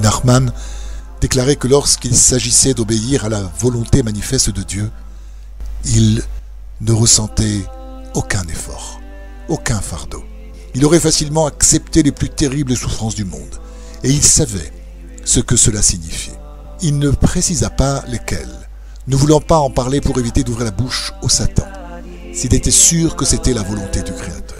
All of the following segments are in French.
Nachman déclarait que lorsqu'il s'agissait d'obéir à la volonté manifeste de Dieu, il ne ressentait aucun effort, aucun fardeau. Il aurait facilement accepté les plus terribles souffrances du monde, et il savait ce que cela signifiait. Il ne précisa pas lesquelles, ne voulant pas en parler pour éviter d'ouvrir la bouche au Satan, s'il était sûr que c'était la volonté du Créateur.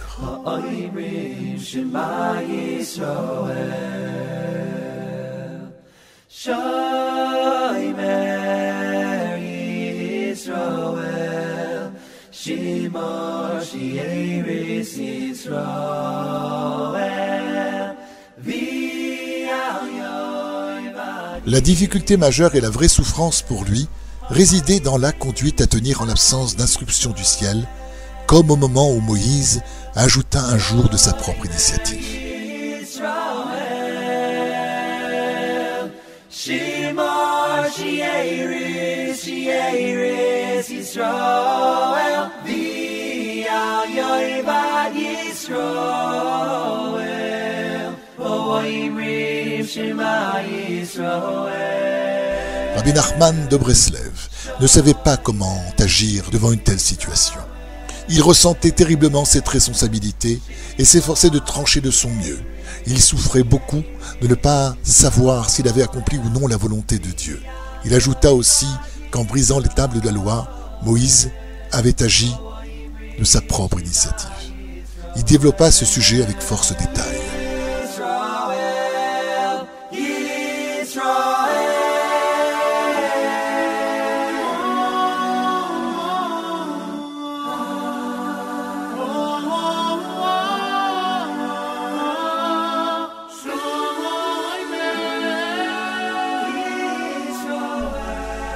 La difficulté majeure et la vraie souffrance pour lui résidait dans la conduite à tenir en l'absence d'instruction du ciel, comme au moment où Moïse ajouta un jour de sa propre initiative. Rabbi Nachman de Breslev ne savait pas comment agir devant une telle situation. Il ressentait terriblement cette responsabilité et s'efforçait de trancher de son mieux. Il souffrait beaucoup de ne pas savoir s'il avait accompli ou non la volonté de Dieu. Il ajouta aussi qu'en brisant les tables de la loi, Moïse avait agi de sa propre initiative. Il développa ce sujet avec force détail.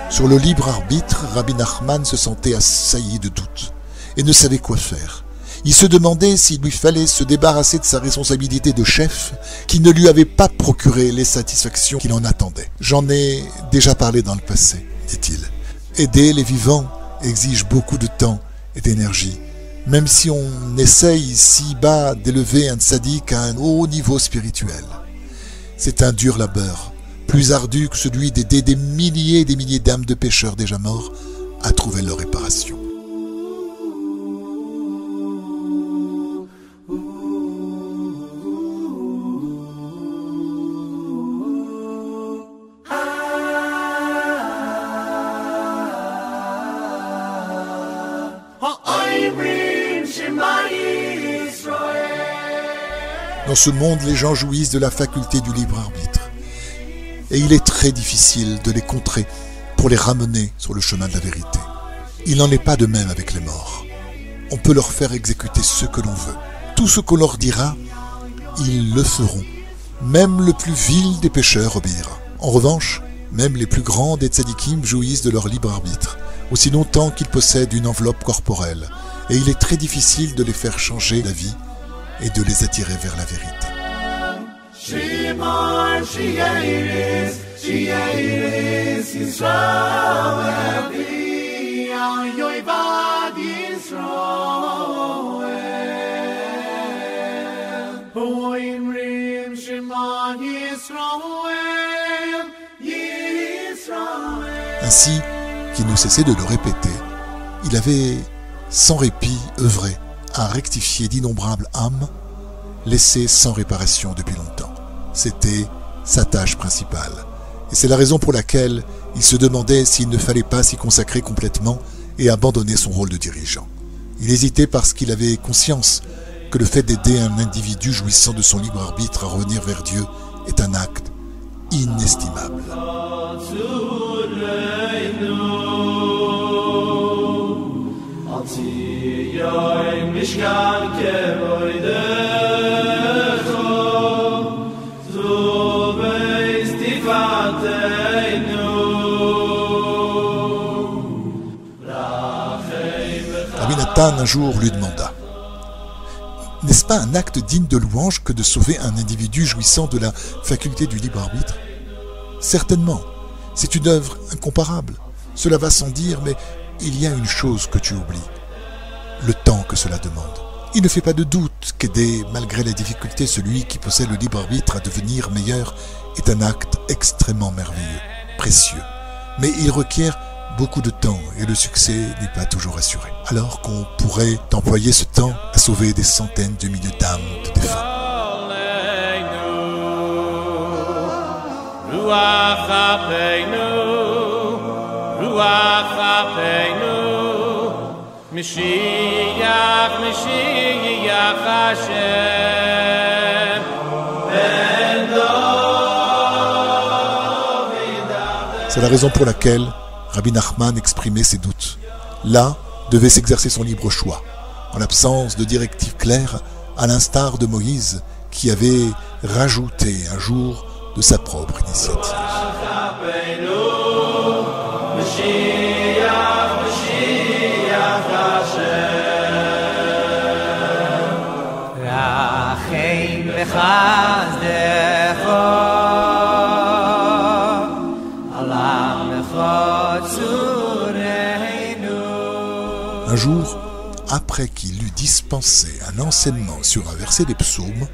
Sur le libre arbitre, Rabbi Nachman se sentait assailli de doutes et ne savait quoi faire. Il se demandait s'il lui fallait se débarrasser de sa responsabilité de chef qui ne lui avait pas procuré les satisfactions qu'il en attendait. « J'en ai déjà parlé dans le passé, dit-il. Aider les vivants exige beaucoup de temps et d'énergie, même si on essaye ici-bas d'élever un tzaddik à un haut niveau spirituel. C'est un dur labeur, plus ardu que celui d'aider des milliers et des milliers d'âmes de pécheurs déjà morts à trouver leur réparation. » Dans ce monde, les gens jouissent de la faculté du libre arbitre. Et il est très difficile de les contrer pour les ramener sur le chemin de la vérité. Il n'en est pas de même avec les morts. On peut leur faire exécuter ce que l'on veut. Tout ce qu'on leur dira, ils le feront. Même le plus vil des pécheurs obéira. En revanche, même les plus grands des tzadikim jouissent de leur libre arbitre, aussi longtemps qu'ils possèdent une enveloppe corporelle. Et il est très difficile de les faire changer d'avis et de les attirer vers la vérité. Ainsi qu'il ne cessait de le répéter, il avait sans répit œuvré à rectifier d'innombrables âmes laissées sans réparation depuis longtemps. C'était sa tâche principale. Et c'est la raison pour laquelle il se demandait s'il ne fallait pas s'y consacrer complètement et abandonner son rôle de dirigeant. Il hésitait parce qu'il avait conscience que le fait d'aider un individu jouissant de son libre arbitre à revenir vers Dieu est un acte inestimable. Rabbi Nathan un jour lui demanda: « N'est-ce pas un acte digne de louange que de sauver un individu jouissant de la faculté du libre arbitre ? Certainement, c'est une œuvre incomparable. Cela va sans dire, mais il y a une chose que tu oublies. Le temps que cela demande. Il ne fait pas de doute qu'aider, malgré les difficultés, celui qui possède le libre arbitre à devenir meilleur est un acte extrêmement merveilleux, précieux. Mais il requiert beaucoup de temps et le succès n'est pas toujours assuré. Alors qu'on pourrait employer ce temps à sauver des centaines de milliers d'âmes de défunts. C'est la raison pour laquelle Rabbi Nachman exprimait ses doutes. Là devait s'exercer son libre choix, en l'absence de directives claires, à l'instar de Moïse, qui avait rajouté un jour de sa propre initiative. Un jour, après qu'il eut dispensé un enseignement sur un verset des psaumes,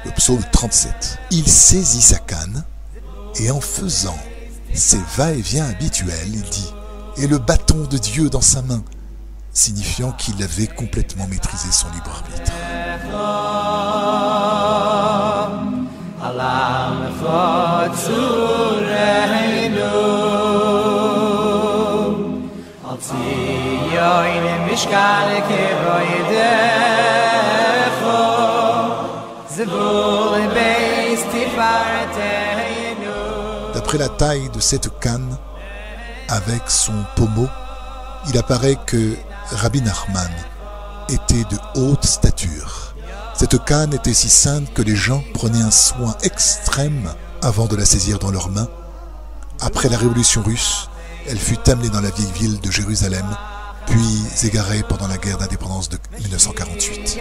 le psaume 37, il saisit sa canne et en faisant ses va-et-vient habituels, il dit « Et le bâton de Dieu dans sa main », signifiant qu'il avait complètement maîtrisé son libre arbitre. D'après la taille de cette canne, avec son pommeau, il apparaît que Rabbi Nachman était de haute stature. Cette canne était si sainte que les gens prenaient un soin extrême avant de la saisir dans leurs mains. Après la révolution russe, elle fut amenée dans la vieille ville de Jérusalem, puis égarée pendant la guerre d'indépendance de 1948.